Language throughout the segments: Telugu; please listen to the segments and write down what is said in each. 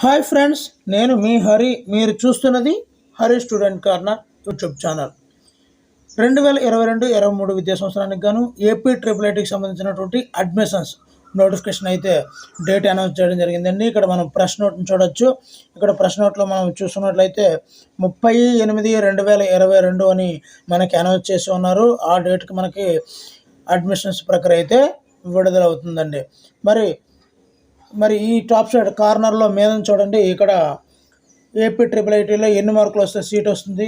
హాయ్ ఫ్రెండ్స్, నేను మీ హరి. మీరు చూస్తున్నది Hari student corner YouTube channel. 2022-23 విద్యా సంవత్సరానికి గాను ఏపీ ట్రిపుల్ ఐటీకి సంబంధించినటువంటి అడ్మిషన్స్ నోటిఫికేషన్ అయితే డేట్ అనౌన్స్ చేయడం జరిగిందండి. ఇక్కడ మనం ప్రెస్ నోట్ని చూడొచ్చు. ఇక్కడ ప్రెస్ నోట్లో మనం చూసుకున్నట్లయితే 30/8/2022 అని మనకి అనౌన్స్ చేసి ఉన్నారు. ఆ డేట్కి మనకి అడ్మిషన్స్ ప్రక్రియ అయితే విడుదలవుతుందండి. మరి ఈ టాప్ సైడ్ కార్నర్లో మీద చూడండి, ఇక్కడ ఏపీ ట్రిపుల్ ఐటీలో ఎన్ని మార్కులు వస్తే సీట్ వస్తుంది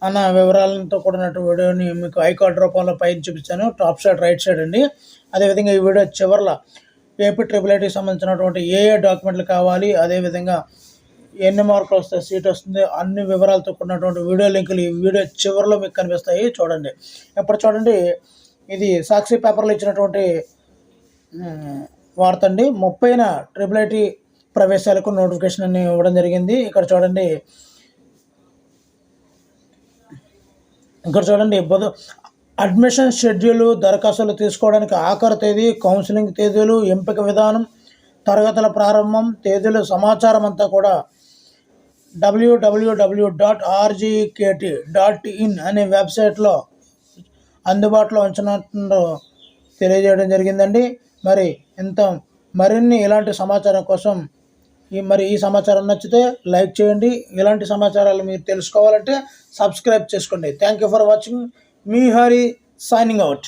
అన్న వివరాలతో కూడినట్టు వీడియోని మీకు ఐకార్డ్ రూపంలో పైన చూపించాను. టాప్ సైడ్ రైట్ సైడ్ అండి. అదేవిధంగా ఈ వీడియో చివరిలో ఏపీ ట్రిపుల్ ఐటీకి సంబంధించినటువంటి ఏ డాక్యుమెంట్లు కావాలి, అదేవిధంగా ఎన్ని మార్కులు వస్తే సీట్ వస్తుంది అన్ని వివరాలతో కూడినటువంటి వీడియో లింకులు ఈ వీడియో చివరిలో మీకు కనిపిస్తాయి. చూడండి. ఇప్పుడు చూడండి, ఇది సాక్షి పేపర్లో ఇచ్చినటువంటి వార్త అండి. 30న ట్రిపుల్ ఐటీ ప్రవేశాలకు నోటిఫికేషన్ అని ఇవ్వడం జరిగింది. ఇక్కడ చూడండి అడ్మిషన్ షెడ్యూలు, దరఖాస్తులు తీసుకోవడానికి ఆఖరి తేదీ, కౌన్సిలింగ్ తేదీలు, ఎంపిక విధానం, తరగతుల ప్రారంభం తేదీలు సమాచారం అంతా కూడా www.rgkt.in అనే వెబ్సైట్లో అందుబాటులో ఉంచినట్టు తెలియజేయడం జరిగిందండి. మరిన్ని ఇలాంటి సమాచారం కోసం ఈ సమాచారం నచ్చితే లైక్ చేయండి. ఇలాంటి సమాచారాలు మీరు తెలుసుకోవాలంటే సబ్స్క్రైబ్ చేసుకోండి. Thank you for watching. Me Hari signing out.